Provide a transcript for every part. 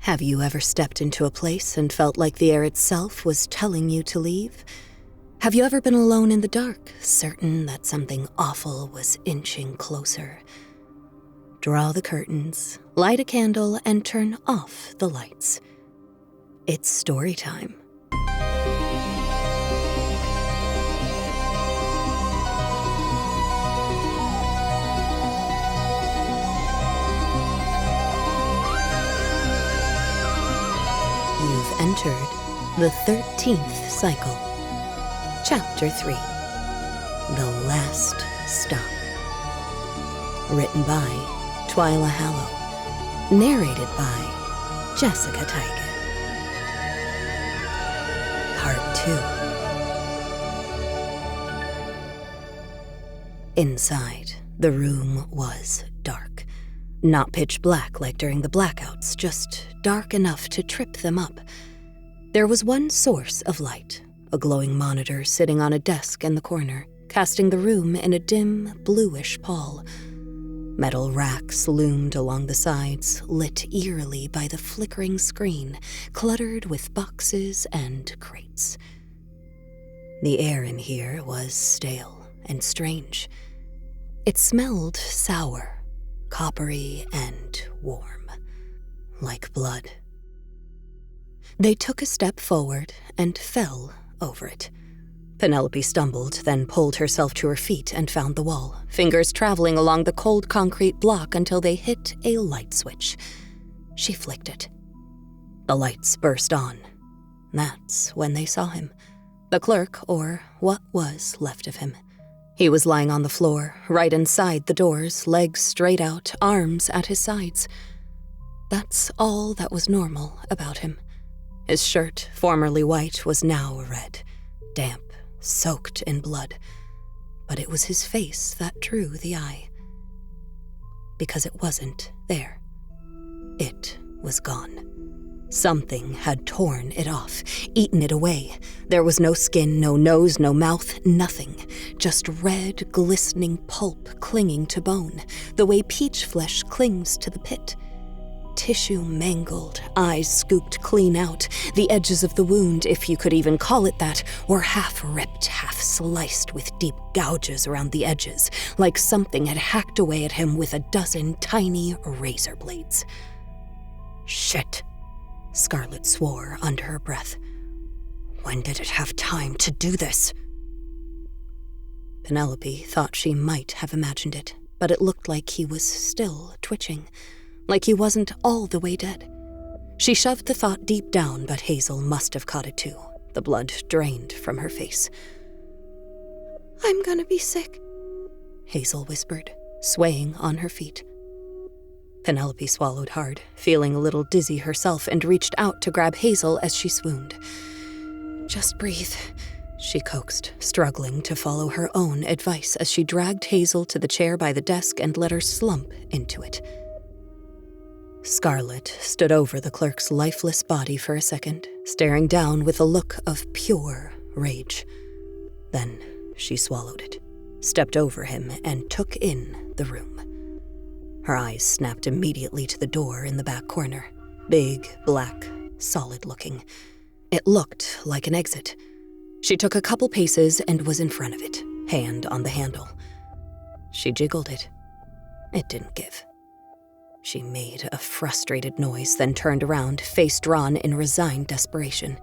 Have you ever stepped into a place and felt like the air itself was telling you to leave? Have you ever been alone in the dark, certain that something awful was inching closer? Draw the curtains, light a candle, and turn off the lights. It's story time. You've entered the 13th cycle. Chapter 3, The Last Stop. Written by Twyla Hallow. Narrated by Jessica Teigen. Part 2. Inside, the room was dark. Not pitch black like during the blackouts, just dark enough to trip them up. There was one source of light, a glowing monitor sitting on a desk in the corner, casting the room in a dim, bluish pall. Metal racks loomed along the sides, lit eerily by the flickering screen, cluttered with boxes and crates. The air in here was stale and strange. It smelled sour, coppery and warm, like blood. They took a step forward and fell over it. Penelope stumbled, then pulled herself to her feet and found the wall, fingers traveling along the cold concrete block until they hit a light switch. She flicked it. The lights burst on. That's when they saw him. The clerk, or what was left of him. He was lying on the floor, right inside the doors, legs straight out, arms at his sides. That's all that was normal about him. His shirt, formerly white, was now red, damp, soaked in blood. But it was his face that drew the eye. Because it wasn't there. It was gone. Something had torn it off, eaten it away. There was no skin, no nose, no mouth, nothing. Just red, glistening pulp clinging to bone, the way peach flesh clings to the pit. Tissue mangled, eyes scooped clean out. The edges of the wound, if you could even call it that, were half ripped, half sliced with deep gouges around the edges, like something had hacked away at him with a dozen tiny razor blades. Shit. Scarlett swore under her breath. When did it have time to do this? Penelope thought she might have imagined it, but it looked like he was still twitching, like he wasn't all the way dead. She shoved the thought deep down, but Hazel must have caught it too. The blood drained from her face. I'm gonna be sick, Hazel whispered, swaying on her feet. Penelope swallowed hard, feeling a little dizzy herself, and reached out to grab Hazel as she swooned. Just breathe, she coaxed, struggling to follow her own advice as she dragged Hazel to the chair by the desk and let her slump into it. Scarlett stood over the clerk's lifeless body for a second, staring down with a look of pure rage. Then she swallowed it, stepped over him, and took in the room. Her eyes snapped immediately to the door in the back corner. Big, black, solid-looking. It looked like an exit. She took a couple paces and was in front of it, hand on the handle. She jiggled it. It didn't give. She made a frustrated noise, then turned around, face drawn in resigned desperation.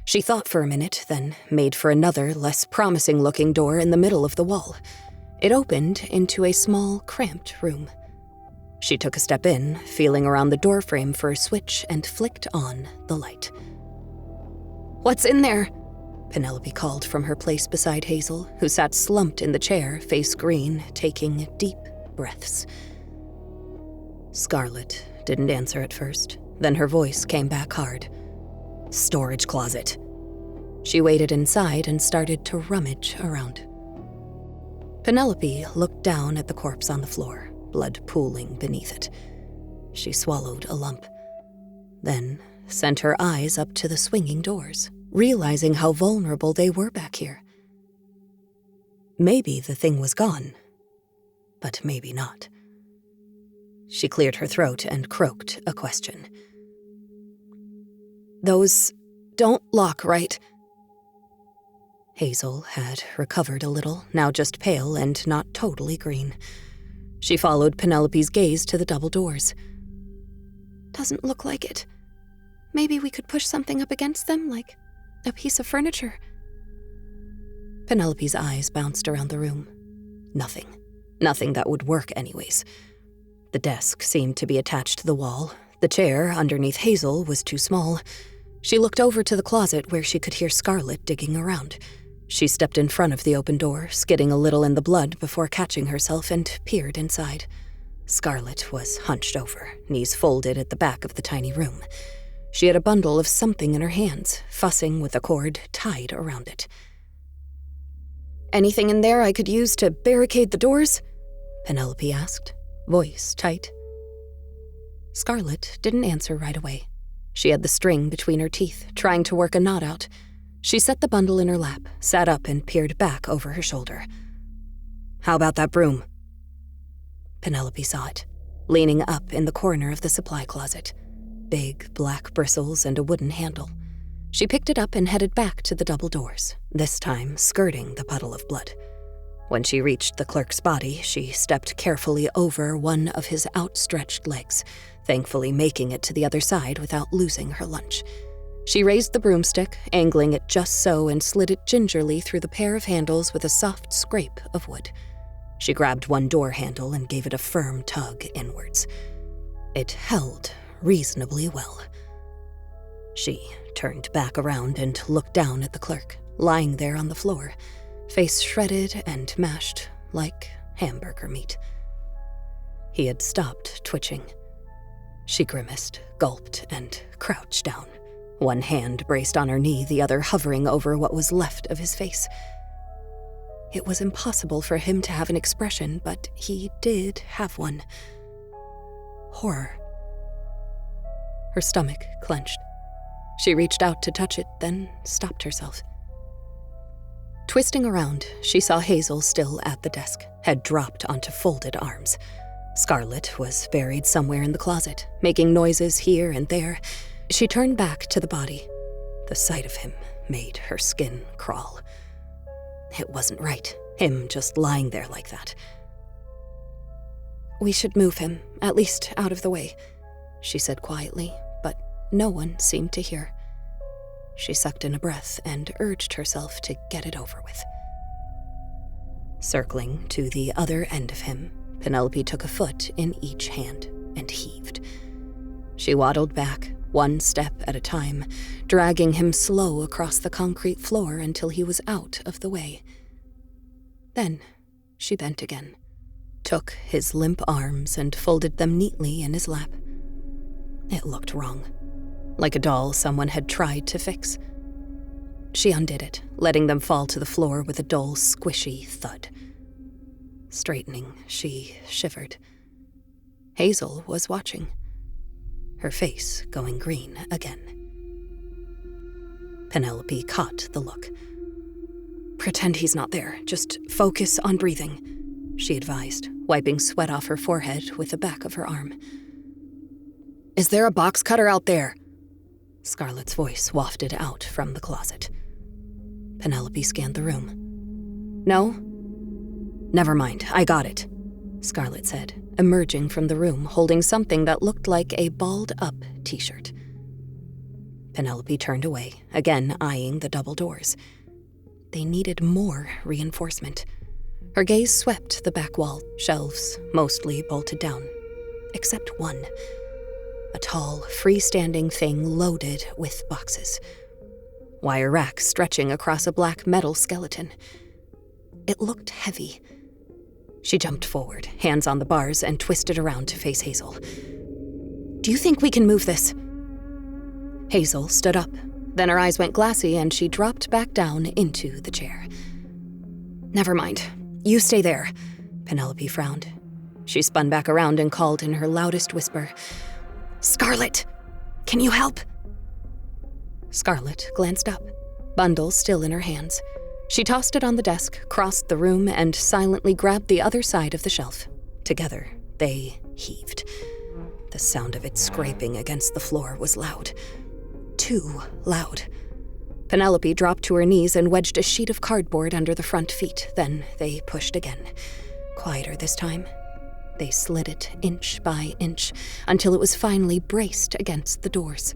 She thought for a minute, then made for another, less promising-looking door in the middle of the wall. It opened into a small, cramped room. She took a step in, feeling around the doorframe for a switch, and flicked on the light. What's in there? Penelope called from her place beside Hazel, who sat slumped in the chair, face green, taking deep breaths. Scarlett didn't answer at first. Then her voice came back hard. Storage closet. She waited inside and started to rummage around. Penelope looked down at the corpse on the floor, blood pooling beneath it. She swallowed a lump, then sent her eyes up to the swinging doors, realizing how vulnerable they were back here. Maybe the thing was gone, but maybe not. She cleared her throat and croaked a question. Those don't lock, right? Hazel had recovered a little, now just pale and not totally green. She followed Penelope's gaze to the double doors. Doesn't look like it. Maybe we could push something up against them, like a piece of furniture. Penelope's eyes bounced around the room. Nothing. Nothing that would work anyways. The desk seemed to be attached to the wall. The chair underneath Hazel was too small. She looked over to the closet where she could hear Scarlett digging around. She stepped in front of the open door, skidding a little in the blood before catching herself, and peered inside. Scarlett was hunched over, knees folded at the back of the tiny room. She had a bundle of something in her hands, fussing with a cord tied around it. "Anything in there I could use to barricade the doors?" Penelope asked, voice tight. Scarlett didn't answer right away. She had the string between her teeth, trying to work a knot out. She set the bundle in her lap, sat up, and peered back over her shoulder. "How about that broom?" Penelope saw it, leaning up in the corner of the supply closet. Big black bristles and a wooden handle. She picked it up and headed back to the double doors, this time skirting the puddle of blood. When she reached the clerk's body, she stepped carefully over one of his outstretched legs, thankfully making it to the other side without losing her lunch. She raised the broomstick, angling it just so, and slid it gingerly through the pair of handles with a soft scrape of wood. She grabbed one door handle and gave it a firm tug inwards. It held reasonably well. She turned back around and looked down at the clerk, lying there on the floor, face shredded and mashed like hamburger meat. He had stopped twitching. She grimaced, gulped, and crouched down, one hand braced on her knee, the other hovering over what was left of his face. It was impossible for him to have an expression, but he did have one. Horror. Her stomach clenched. She reached out to touch it, then stopped herself. Twisting around, she saw Hazel still at the desk, head dropped onto folded arms. Scarlett was buried somewhere in the closet, making noises here and there. She turned back to the body. The sight of him made her skin crawl. It wasn't right, him just lying there like that. "We should move him, at least out of the way," she said quietly, but no one seemed to hear. She sucked in a breath and urged herself to get it over with. Circling to the other end of him, Penelope took a foot in each hand and heaved. She waddled back, one step at a time, dragging him slow across the concrete floor until he was out of the way. Then she bent again, took his limp arms and folded them neatly in his lap. It looked wrong, like a doll someone had tried to fix. She undid it, letting them fall to the floor with a dull, squishy thud. Straightening, she shivered. Hazel was watching, her face going green again. Penelope caught the look. "Pretend he's not there. Just focus on breathing," she advised, wiping sweat off her forehead with the back of her arm. "Is there a box cutter out there?" Scarlett's voice wafted out from the closet. Penelope scanned the room. "No?" "Never mind, I got it," Scarlett said, emerging from the room holding something that looked like a balled-up t-shirt. Penelope turned away, again eyeing the double doors. They needed more reinforcement. Her gaze swept the back wall, shelves mostly bolted down, except one. A tall, freestanding thing loaded with boxes. Wire rack stretching across a black metal skeleton. It looked heavy. She jumped forward, hands on the bars, and twisted around to face Hazel. "Do you think we can move this?" Hazel stood up. Then her eyes went glassy and she dropped back down into the chair. "Never mind. You stay there," Penelope frowned. She spun back around and called in her loudest whisper, "Scarlett, can you help?" Scarlett glanced up, bundle still in her hands. She tossed it on the desk, crossed the room, and silently grabbed the other side of the shelf. Together, they heaved. The sound of it scraping against the floor was loud. too loud. Penelope dropped to her knees and wedged a sheet of cardboard under the front feet. Then they pushed again. Quieter this time. They slid it inch by inch until it was finally braced against the doors.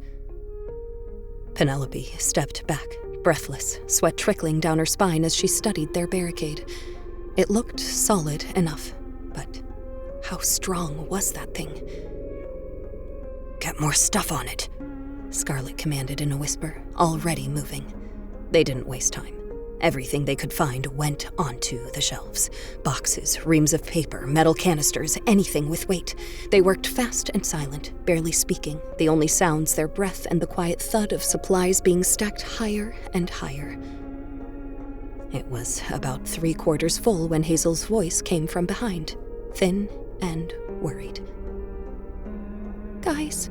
Penelope stepped back, breathless, sweat trickling down her spine as she studied their barricade. It looked solid enough, but how strong was that thing? "Get more stuff on it," Scarlett commanded in a whisper, already moving. They didn't waste time. Everything they could find went onto the shelves. Boxes, reams of paper, metal canisters, anything with weight. They worked fast and silent, barely speaking, the only sounds their breath and the quiet thud of supplies being stacked higher and higher. It was about 3/4 full when Hazel's voice came from behind, thin and worried. "Guys."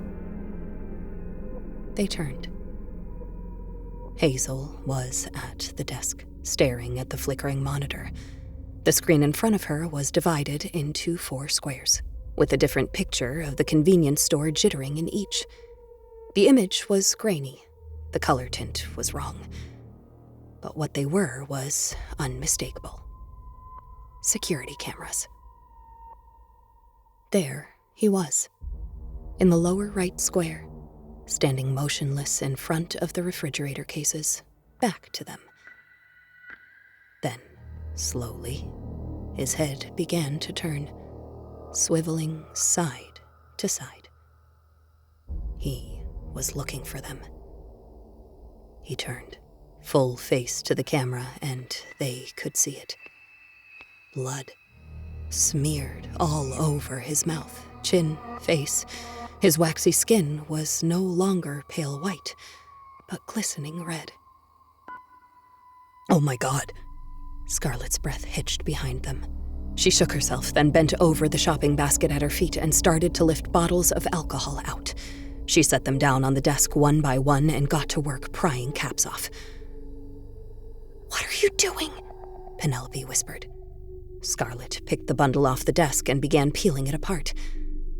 They turned. Hazel was at the desk, staring at the flickering monitor. The screen in front of her was divided into 4 squares, with a different picture of the convenience store jittering in each. The image was grainy. The color tint was wrong. But what they were was unmistakable. Security cameras. There he was, in the lower right square, standing motionless in front of the refrigerator cases, back to them. Then, slowly, his head began to turn, swiveling side to side. He was looking for them. He turned, full face to the camera, and they could see it. Blood smeared all over his mouth, chin, face. His waxy skin was no longer pale white, but glistening red. "Oh my God!" Scarlett's breath hitched behind them. She shook herself, then bent over the shopping basket at her feet and started to lift bottles of alcohol out. She set them down on the desk one by one and got to work prying caps off. "What are you doing?" Penelope whispered. Scarlett picked the bundle off the desk and began peeling it apart.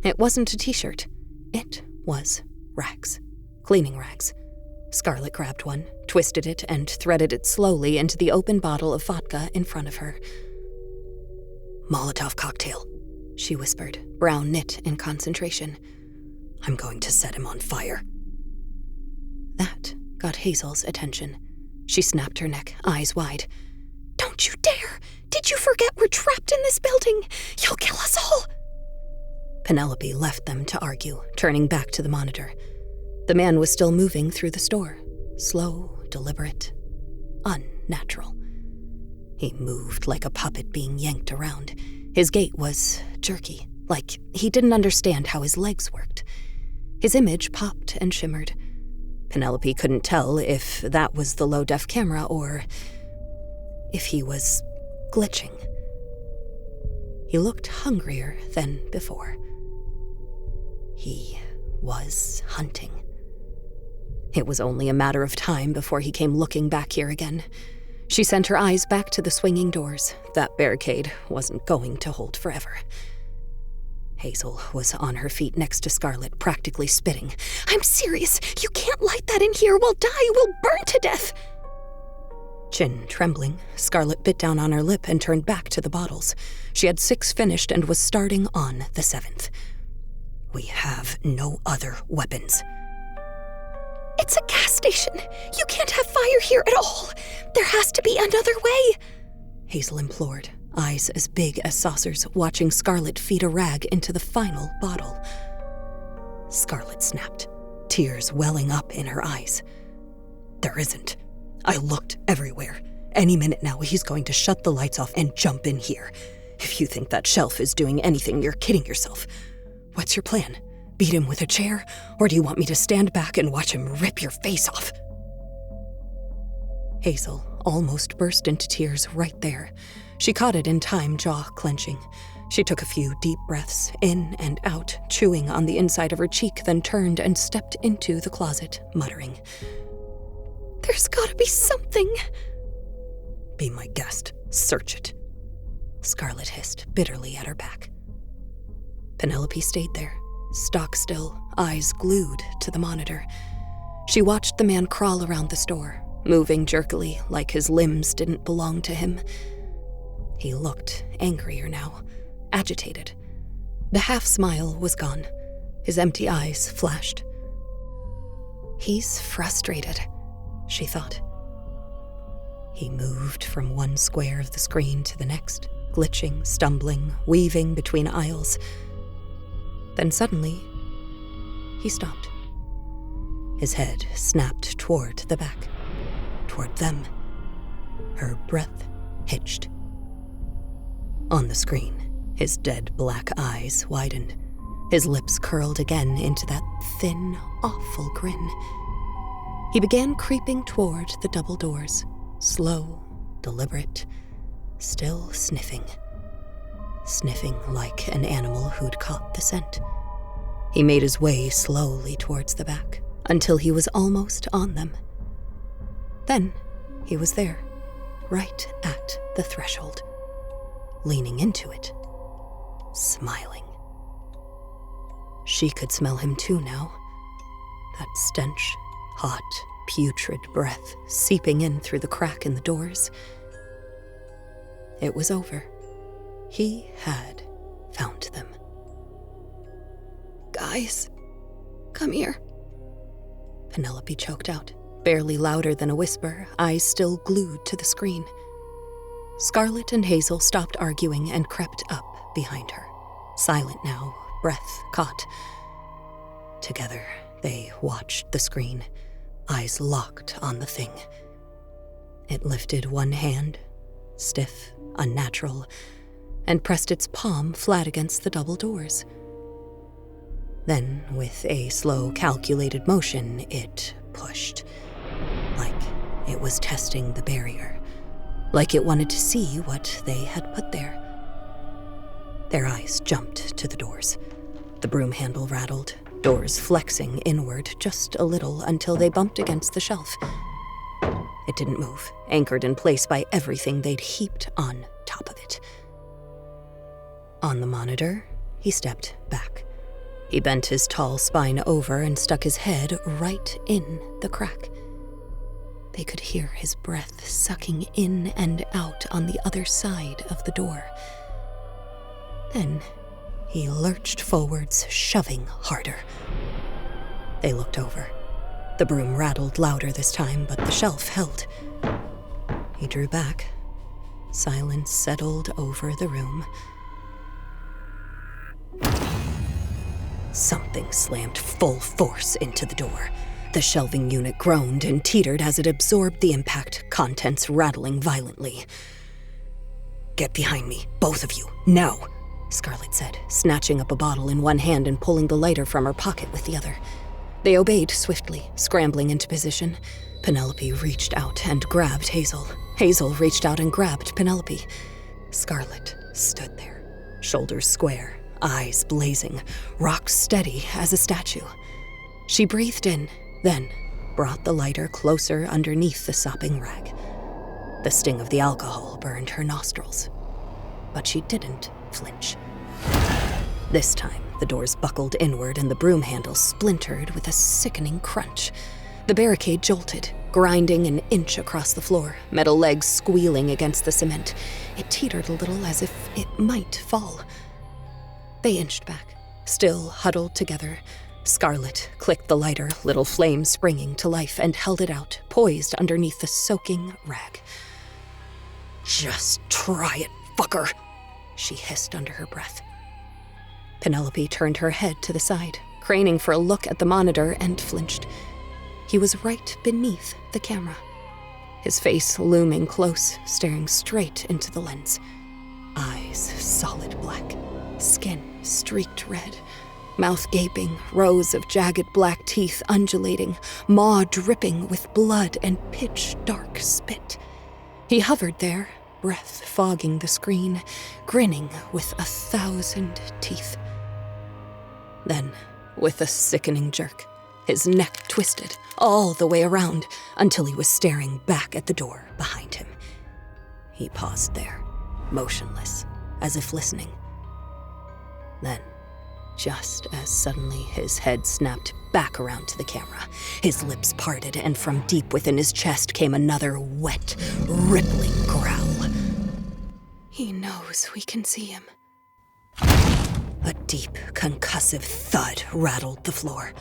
It wasn't a t-shirt. It was rags. Cleaning rags. Scarlett grabbed one, twisted it, and threaded it slowly into the open bottle of vodka in front of her. "Molotov cocktail," she whispered, brow knit in concentration. "I'm going to set him on fire." That got Hazel's attention. She snapped her neck, eyes wide. "Don't you dare! Did you forget we're trapped in this building? You'll kill us all!" Penelope left them to argue, turning back to the monitor. The man was still moving through the store, slow, deliberate, unnatural. He moved like a puppet being yanked around. His gait was jerky, like he didn't understand how his legs worked. His image popped and shimmered. Penelope couldn't tell if that was the low-def camera or if he was glitching. He looked hungrier than before. He was hunting. It was only a matter of time before he came looking back here again. She sent her eyes back to the swinging doors. That barricade wasn't going to hold forever. Hazel was on her feet next to Scarlett, practically spitting. "I'm serious. You can't light that in here. We'll die. We'll burn to death." Chin trembling, Scarlett bit down on her lip and turned back to the bottles. She had 6 finished and was starting on the 7th. "We have no other weapons." "It's a gas station. You can't have fire here at all. There has to be another way," Hazel implored, eyes as big as saucers, watching Scarlett feed a rag into the final bottle. Scarlett snapped, tears welling up in her eyes. "There isn't. I looked everywhere. Any minute now, he's going to shut the lights off and jump in here. If you think that shelf is doing anything, you're kidding yourself. What's your plan? Beat him with a chair? Or do you want me to stand back and watch him rip your face off?" Hazel almost burst into tears right there. She caught it in time, jaw clenching. She took a few deep breaths, in and out, chewing on the inside of her cheek, then turned and stepped into the closet, muttering, "There's gotta be something." "Be my guest. Search it," Scarlett hissed bitterly at her back. Penelope stayed there, stock still, eyes glued to the monitor. She watched the man crawl around the store, moving jerkily like his limbs didn't belong to him. He looked angrier now, agitated. The half-smile was gone. His empty eyes flashed. He's frustrated, she thought. He moved from one square of the screen to the next, glitching, stumbling, weaving between aisles. Then suddenly, he stopped. His head snapped toward the back, toward them. Her breath hitched. On the screen, his dead black eyes widened. His lips curled again into that thin, awful grin. He began creeping toward the double doors, slow, deliberate, still sniffing. Sniffing like an animal who'd caught the scent. He made his way slowly towards the back, until he was almost on them. Then he was there, right at the threshold, leaning into it, smiling. She could smell him too now. That stench, hot, putrid breath seeping in through the crack in the doors. It was over. He had found them. "Guys, come here," Penelope choked out, barely louder than a whisper, eyes still glued to the screen. Scarlett and Hazel stopped arguing and crept up behind her, silent now, breath caught. Together, they watched the screen, eyes locked on the thing. It lifted one hand, stiff, unnatural, and pressed its palm flat against the double doors. Then, with a slow, calculated motion, it pushed, like it was testing the barrier, like it wanted to see what they had put there. Their eyes jumped to the doors. The broom handle rattled, doors flexing inward just a little until they bumped against the shelf. It didn't move, anchored in place by everything they'd heaped on top of it. On the monitor, he stepped back. He bent his tall spine over and stuck his head right in the crack. They could hear his breath sucking in and out on the other side of the door. Then he lurched forwards, shoving harder. They looked over. The broom rattled louder this time, but the shelf held. He drew back. Silence settled over the room. Something slammed full force into the door. The shelving unit groaned and teetered as it absorbed the impact, contents rattling violently. "Get behind me, both of you, now," Scarlett said, snatching up a bottle in one hand and pulling the lighter from her pocket with the other. They obeyed swiftly, scrambling into position. Penelope reached out and grabbed Hazel. Hazel reached out and grabbed Penelope. Scarlett stood there, shoulders square, eyes blazing, rock steady as a statue. She breathed in, then brought the lighter closer underneath the sopping rag. The sting of the alcohol burned her nostrils, but she didn't flinch. This time, the doors buckled inward and the broom handle splintered with a sickening crunch. The barricade jolted, grinding an inch across the floor, metal legs squealing against the cement. It teetered a little as if it might fall. They inched back, still huddled together. Scarlett clicked the lighter, little flame springing to life, and held it out, poised underneath the soaking rag. "Just try it, fucker," she hissed under her breath. Penelope turned her head to the side, craning for a look at the monitor, and flinched. He was right beneath the camera, his face looming close, staring straight into the lens. Eyes solid black, skin streaked red, mouth gaping, rows of jagged black teeth undulating, maw dripping with blood and pitch-dark spit. He hovered there, breath fogging the screen, grinning with 1,000 teeth. Then, with a sickening jerk, his neck twisted all the way around until he was staring back at the door behind him. He paused there, motionless, as if listening. Then, Just as suddenly his head snapped back around to the camera. His lips parted, and from deep within his chest came another wet, rippling growl. He knows we can see him. A deep, concussive thud rattled the floor.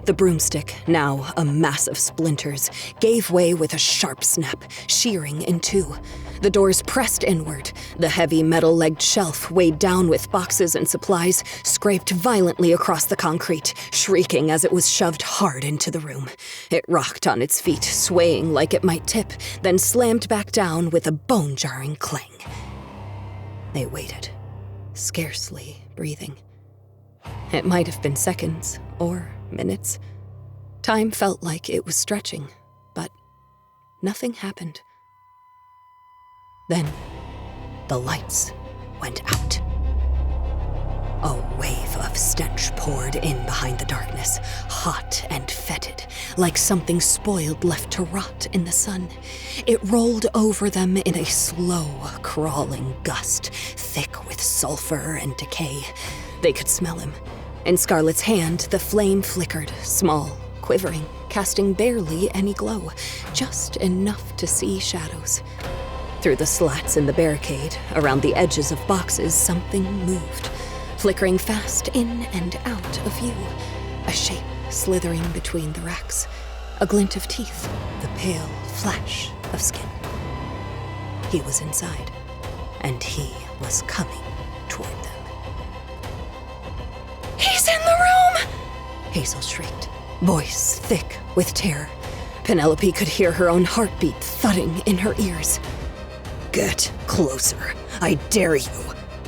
The broomstick, now a mass of splinters, gave way with a sharp snap, shearing in two. The doors pressed inward. The heavy metal-legged shelf, weighed down with boxes and supplies, scraped violently across the concrete, shrieking as it was shoved hard into the room. It rocked on its feet, swaying like it might tip, then slammed back down with a bone-jarring clang. They waited, scarcely breathing. It might have been seconds or minutes. Time felt like it was stretching, but nothing happened. Then, the lights went out. A wave of stench poured in behind the darkness, hot and fetid, like something spoiled left to rot in the sun. It rolled over them in a slow, crawling gust, thick with sulfur and decay. They could smell him. In Scarlett's hand, the flame flickered, small, quivering, casting barely any glow, just enough to see shadows. Through the slats in the barricade, around the edges of boxes, something moved, flickering fast in and out of view. A shape slithering between the racks, a glint of teeth, the pale flash of skin. He was inside, and he was coming toward them. "He's in the room!" Hazel shrieked, voice thick with terror. Penelope could hear her own heartbeat thudding in her ears. "Get closer, I dare you,"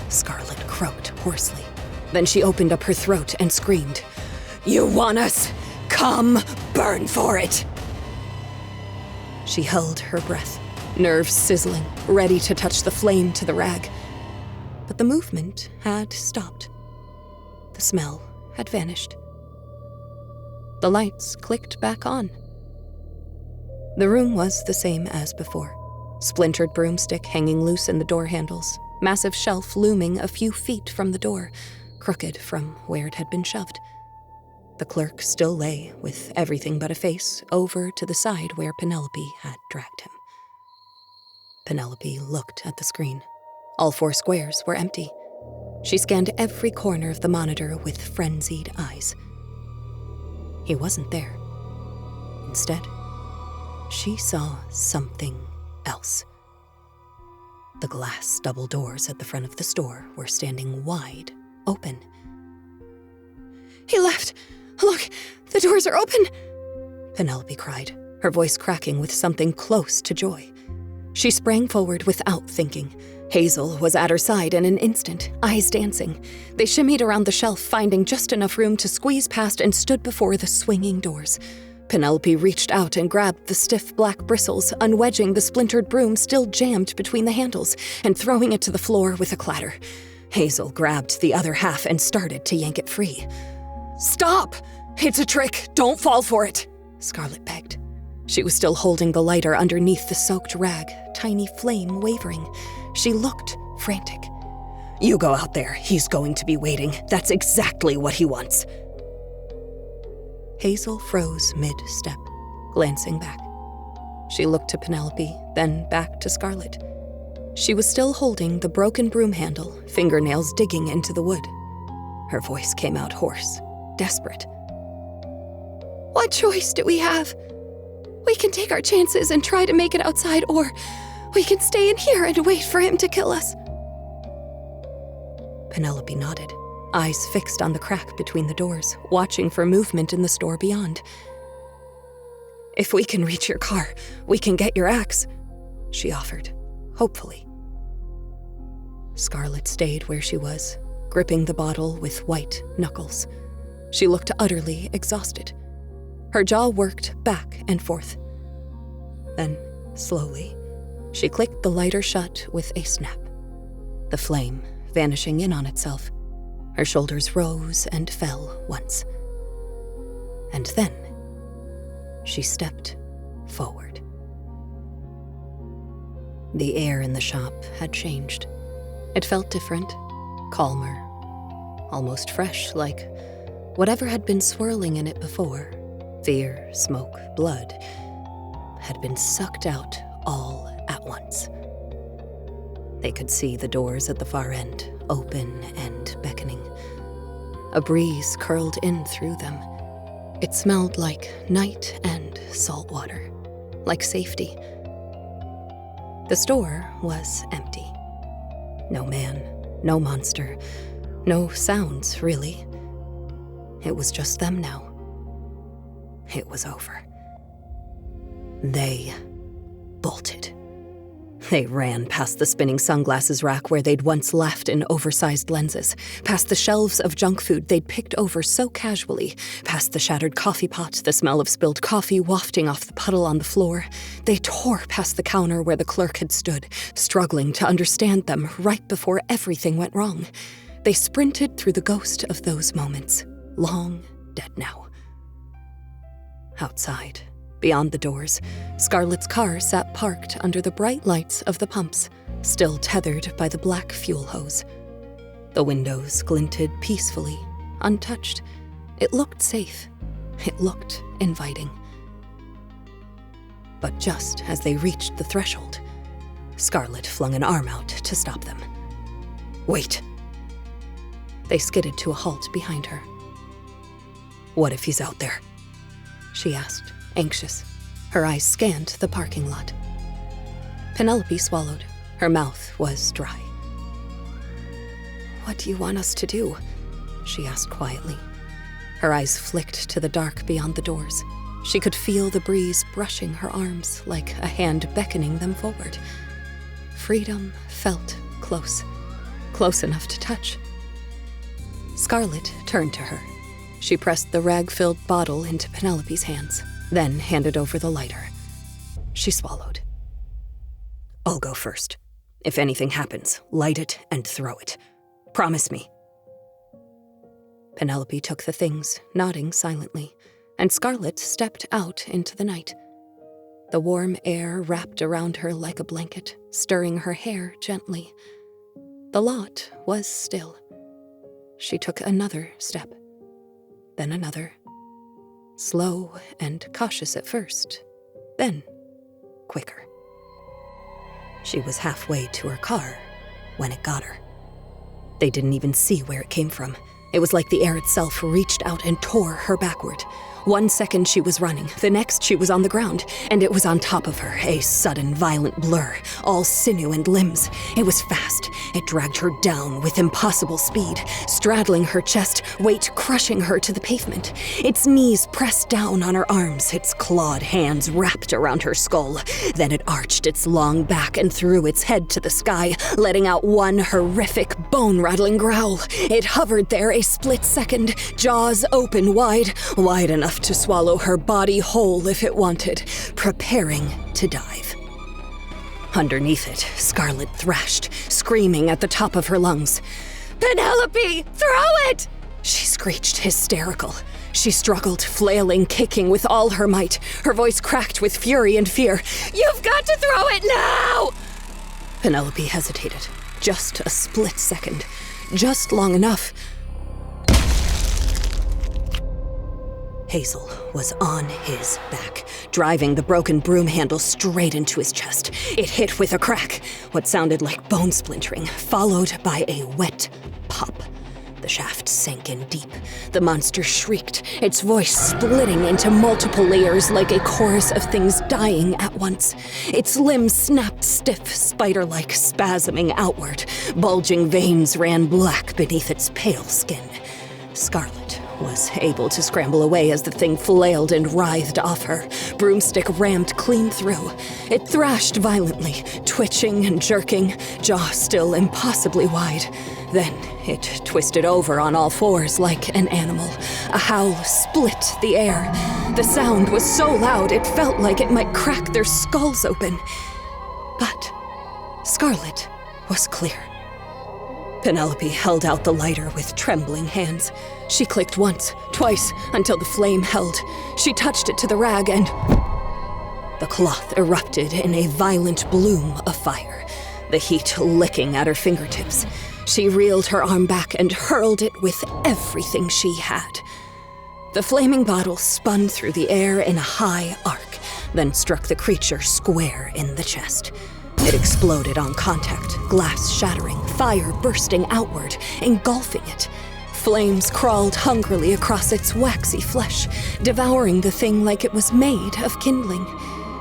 Scarlett croaked hoarsely. Then she opened up her throat and screamed, "You want us? Come, burn for it!" She held her breath, nerves sizzling, ready to touch the flame to the rag. But the movement had stopped. The smell had vanished. The lights clicked back on. The room was the same as before. Splintered broomstick hanging loose in the door handles, massive shelf looming a few feet from the door, crooked from where it had been shoved. The clerk still lay, with everything but a face, over to the side where Penelope had dragged him. Penelope looked at the screen. All 4 squares were empty. She scanned every corner of the monitor with frenzied eyes. He wasn't there. Instead, she saw something else. The glass double doors at the front of the store were standing wide open. "He left! Look, the doors are open!" Penelope cried, her voice cracking with something close to joy. She sprang forward without thinking. Hazel was at her side in an instant, eyes dancing. They shimmied around the shelf, finding just enough room to squeeze past, and stood before the swinging doors. Penelope reached out and grabbed the stiff black bristles, unwedging the splintered broom still jammed between the handles, and throwing it to the floor with a clatter. Hazel grabbed the other half and started to yank it free. "Stop! It's a trick! Don't fall for it!" Scarlett begged. She was still holding the lighter underneath the soaked rag, tiny flame wavering. She looked frantic. "You go out there. He's going to be waiting. That's exactly what he wants." Hazel froze mid-step, glancing back. She looked to Penelope, then back to Scarlett. She was still holding the broken broom handle, fingernails digging into the wood. Her voice came out hoarse, desperate. "What choice do we have? We can take our chances and try to make it outside, or we can stay in here and wait for him to kill us." Penelope nodded, eyes fixed on the crack between the doors, watching for movement in the store beyond. "If we can reach your car, we can get your axe," she offered, hopefully. Scarlett stayed where she was, gripping the bottle with white knuckles. She looked utterly exhausted. Her jaw worked back and forth. Then, slowly, she clicked the lighter shut with a snap. The flame vanishing in on itself. Her shoulders rose and fell once. And then, she stepped forward. The air in the shop had changed. It felt different, calmer, almost fresh, like whatever had been swirling in it before, fear, smoke, blood, had been sucked out all at once. They could see the doors at the far end, open and beckoning. A breeze curled in through them. It smelled like night and salt water, like safety. The store was empty. No man, no monster, no sounds, really. It was just them now. It was over. They bolted. They ran past the spinning sunglasses rack where they'd once laughed in oversized lenses, past the shelves of junk food they'd picked over so casually, past the shattered coffee pot, the smell of spilled coffee wafting off the puddle on the floor. They tore past the counter where the clerk had stood, struggling to understand them right before everything went wrong. They sprinted through the ghost of those moments, long dead now. Outside, beyond the doors, Scarlett's car sat parked under the bright lights of the pumps, still tethered by the black fuel hose. The windows glinted peacefully, untouched. It looked safe. It looked inviting. But just as they reached the threshold, Scarlett flung an arm out to stop them. "Wait." They skidded to a halt behind her. "What if he's out there?" she asked, anxious. Her eyes scanned the parking lot. Penelope swallowed. Her mouth was dry. "What do you want us to do?" she asked quietly. Her eyes flicked to the dark beyond the doors. She could feel the breeze brushing her arms like a hand beckoning them forward. Freedom felt close, close enough to touch. Scarlett turned to her. She pressed the rag-filled bottle into Penelope's hands, then handed over the lighter. She swallowed. "I'll go first. If anything happens, light it and throw it. Promise me." Penelope took the things, nodding silently, and Scarlett stepped out into the night. The warm air wrapped around her like a blanket, stirring her hair gently. The lot was still. She took another step, then another. Slow and cautious at first, then quicker. She was halfway to her car when it got her. They didn't even see where it came from. It was like the air itself reached out and tore her backward. 1 second she was running, the next she was on the ground, and it was on top of her, a sudden violent blur, all sinew and limbs. It was fast. It dragged her down with impossible speed, straddling her chest, weight crushing her to the pavement. Its knees pressed down on her arms, its clawed hands wrapped around her skull. Then it arched its long back and threw its head to the sky, letting out one horrific, bone-rattling growl. It hovered there a split second, jaws open wide, wide enough to swallow her body whole if it wanted, preparing to dive. Underneath it, Scarlett thrashed, screaming at the top of her lungs. "Penelope, throw it!" she screeched, hysterical. She struggled, flailing, kicking with all her might, her voice cracked with fury and fear. "You've got to throw it now!" Penelope hesitated, just a split second, just long enough. Hazel was on his back, driving the broken broom handle straight into his chest. It hit with a crack, what sounded like bone splintering, followed by a wet pop. The shaft sank in deep. The monster shrieked, its voice splitting into multiple layers like a chorus of things dying at once. Its limbs snapped stiff, spider-like, spasming outward. Bulging veins ran black beneath its pale skin. Scarlett was able to scramble away as the thing flailed and writhed off her. Broomstick rammed clean through. It thrashed violently, twitching and jerking, jaw still impossibly wide. Then it twisted over on all fours like an animal. A howl split the air. The sound was so loud it felt like it might crack their skulls open. But Scarlett was clear. Penelope held out the lighter with trembling hands. She clicked once, twice, until the flame held. She touched it to the rag and the cloth erupted in a violent bloom of fire, the heat licking at her fingertips. She reeled her arm back and hurled it with everything she had. The flaming bottle spun through the air in a high arc, then struck the creature square in the chest. It exploded on contact, glass shattering, fire bursting outward, engulfing it. Flames crawled hungrily across its waxy flesh, devouring the thing like it was made of kindling.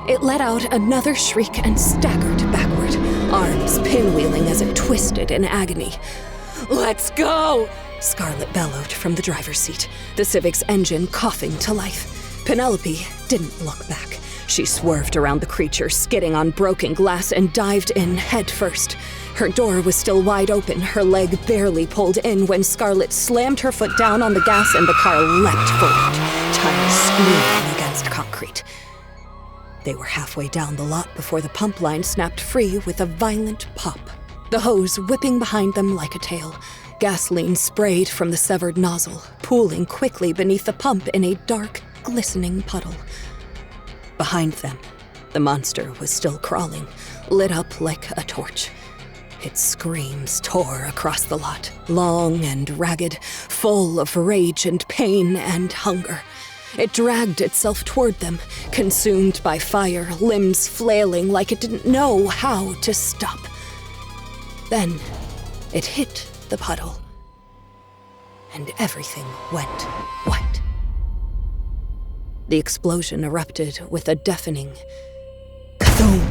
It let out another shriek and staggered backward, arms pinwheeling as it twisted in agony. "Let's go!" Scarlett bellowed from the driver's seat, the Civic's engine coughing to life. Penelope didn't look back. She swerved around the creature, skidding on broken glass, and dived in head first. Her door was still wide open, her leg barely pulled in when Scarlett slammed her foot down on the gas and the car leapt forward, tires screaming against concrete. They were halfway down the lot before the pump line snapped free with a violent pop, the hose whipping behind them like a tail. Gasoline sprayed from the severed nozzle, pooling quickly beneath the pump in a dark, glistening puddle. Behind them, the monster was still crawling, lit up like a torch. Its screams tore across the lot, long and ragged, full of rage and pain and hunger. It dragged itself toward them, consumed by fire, limbs flailing like it didn't know how to stop. Then it hit the puddle, and everything went white. The explosion erupted with a deafening kaboom.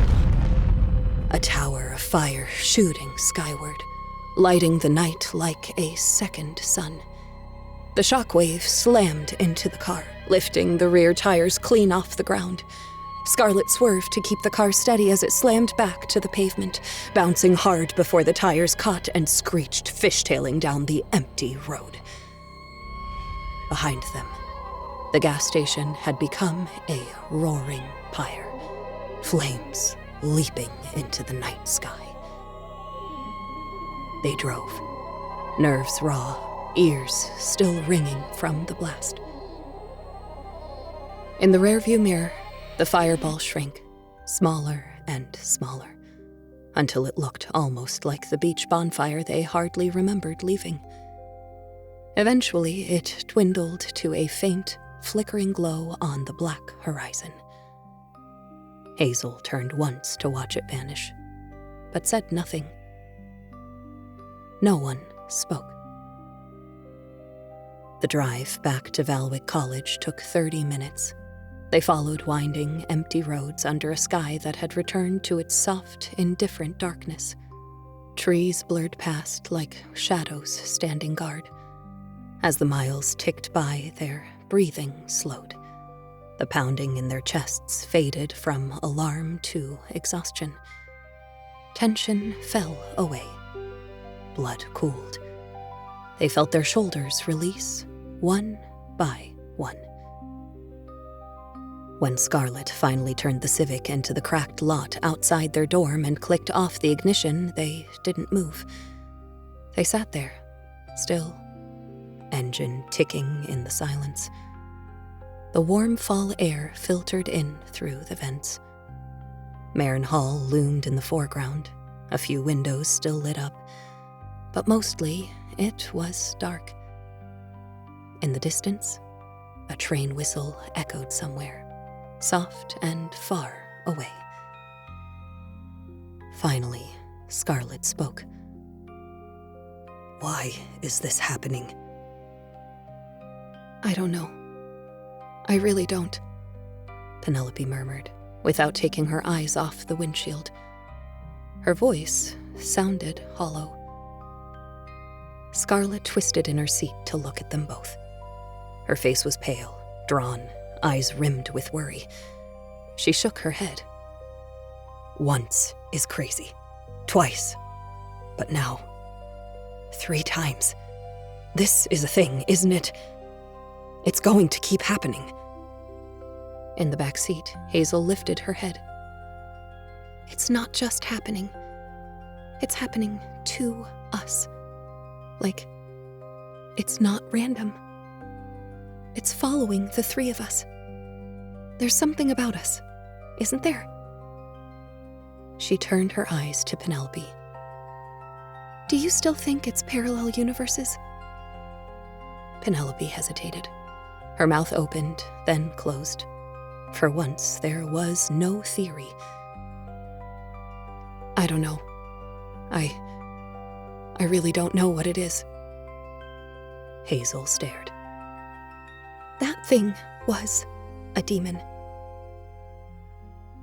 A tower of fire shooting skyward, lighting the night like a second sun. The shockwave slammed into the car, lifting the rear tires clean off the ground. Scarlett swerved to keep the car steady as it slammed back to the pavement, bouncing hard before the tires caught and screeched, fishtailing down the empty road. Behind them, the gas station had become a roaring pyre, flames leaping into the night sky. They drove, nerves raw, ears still ringing from the blast. In the rearview mirror, the fireball shrank, smaller and smaller, until it looked almost like the beach bonfire they hardly remembered leaving. Eventually, it dwindled to a faint, flickering glow on the black horizon. Hazel turned once to watch it vanish, but said nothing. No one spoke. The drive back to Valwick College took 30 minutes. They followed winding, empty roads under a sky that had returned to its soft, indifferent darkness. Trees blurred past like shadows standing guard. As the miles ticked by, their breathing slowed. The pounding in their chests faded from alarm to exhaustion. Tension fell away. Blood cooled. They felt their shoulders release, one by one. When Scarlett finally turned the Civic into the cracked lot outside their dorm and clicked off the ignition, they didn't move. They sat there, still, engine ticking in the silence. The warm fall air filtered in through the vents. Marin Hall loomed in the foreground, a few windows still lit up, but mostly it was dark. In the distance, a train whistle echoed somewhere, soft and far away. Finally, Scarlett spoke. "Why is this happening?" "I don't know. I really don't," Penelope murmured, without taking her eyes off the windshield. Her voice sounded hollow. Scarlett twisted in her seat to look at them both. Her face was pale, drawn, eyes rimmed with worry. She shook her head. "Once is crazy. Twice. But now, 3 times. This is a thing, isn't it? It's going to keep happening." In the back seat, Hazel lifted her head. "It's not just happening. It's happening to us. Like, it's not random. It's following the 3 of us. There's something about us, isn't there?" She turned her eyes to Penelope. Do you still think it's parallel universes? Penelope hesitated. Her mouth opened, then closed. For once, there was no theory. I don't know. I really don't know what it is. Hazel stared. That thing was a demon.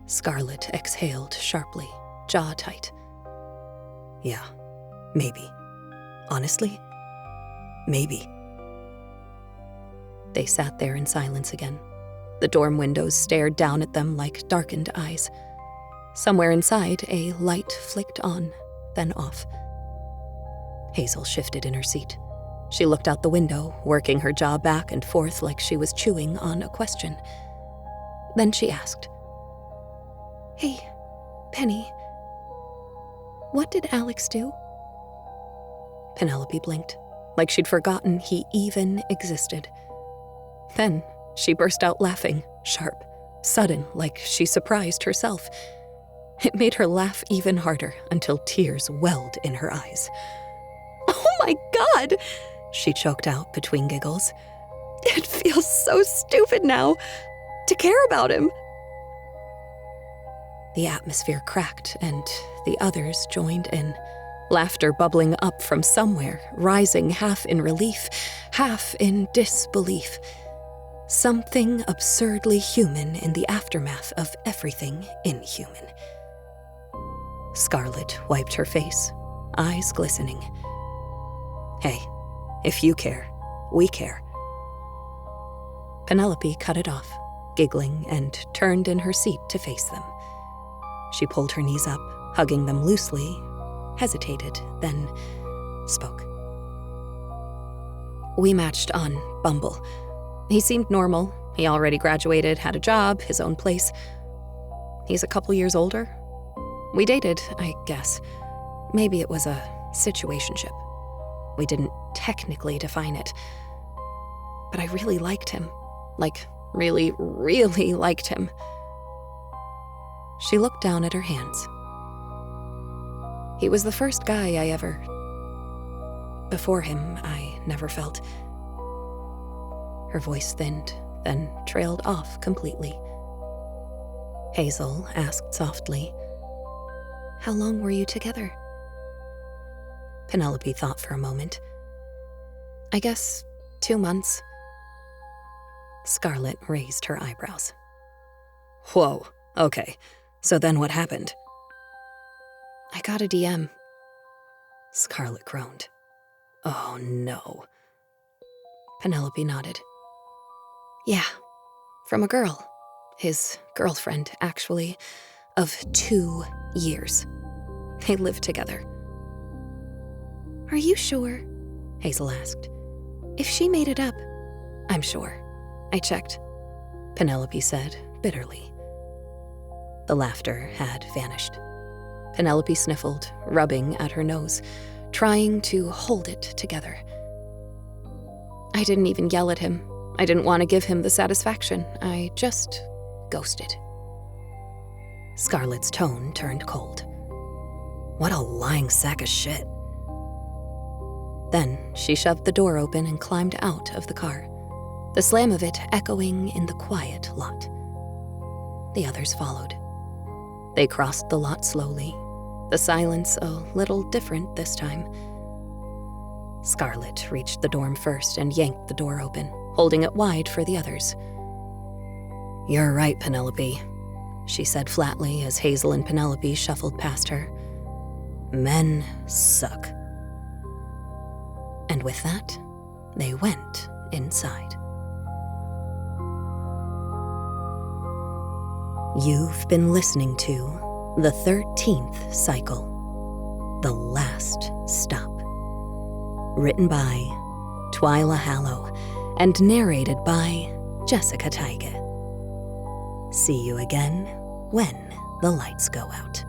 Scarlett exhaled sharply, jaw tight. Yeah, maybe. Honestly, maybe. They sat there in silence again. The dorm windows stared down at them like darkened eyes. Somewhere inside, a light flicked on, then off. Hazel shifted in her seat. She looked out the window, working her jaw back and forth like she was chewing on a question. Then she asked, Hey, Penny, what did Alex do? Penelope blinked, like she'd forgotten he even existed. Then she burst out laughing, sharp, sudden, like she surprised herself. It made her laugh even harder until tears welled in her eyes. Oh my God, she choked out between giggles. It feels so stupid now to care about him. The atmosphere cracked and the others joined in, laughter bubbling up from somewhere, rising half in relief, half in disbelief. Something absurdly human in the aftermath of everything inhuman. Scarlett wiped her face, eyes glistening. Hey, if you care, we care. Penelope cut it off, giggling, and turned in her seat to face them. She pulled her knees up, hugging them loosely, hesitated, then spoke. We matched on Bumble. He seemed normal. He already graduated, had a job, his own place. He's a couple years older. We dated, I guess. Maybe it was a situationship. We didn't technically define it. But I really liked him. Like, really, really liked him. She looked down at her hands. He was the first guy I ever... Before him, I never felt... Her voice thinned, then trailed off completely. Hazel asked softly, How long were you together? Penelope thought for a moment. I guess 2 months. Scarlett raised her eyebrows. Whoa, okay. So then what happened? I got a DM. Scarlett groaned. Oh no. Penelope nodded. Yeah, from a girl. His girlfriend, actually, of 2 years. They lived together. Are you sure? Hazel asked. If she made it up, I'm sure. I checked, Penelope said bitterly. The laughter had vanished. Penelope sniffled, rubbing at her nose, trying to hold it together. I didn't even yell at him. I didn't want to give him the satisfaction. I just ghosted. Scarlett's tone turned cold. What a lying sack of shit. Then she shoved the door open and climbed out of the car, the slam of it echoing in the quiet lot. The others followed. They crossed the lot slowly, the silence a little different this time. Scarlett reached the dorm first and yanked the door open, holding it wide for the others. You're right, Penelope, she said flatly as Hazel and Penelope shuffled past her. Men suck. And with that, they went inside. You've been listening to The 13th Cycle, The Last Stop. Written by Twyla Hallow and narrated by Jessica Teige. See you again when the lights go out.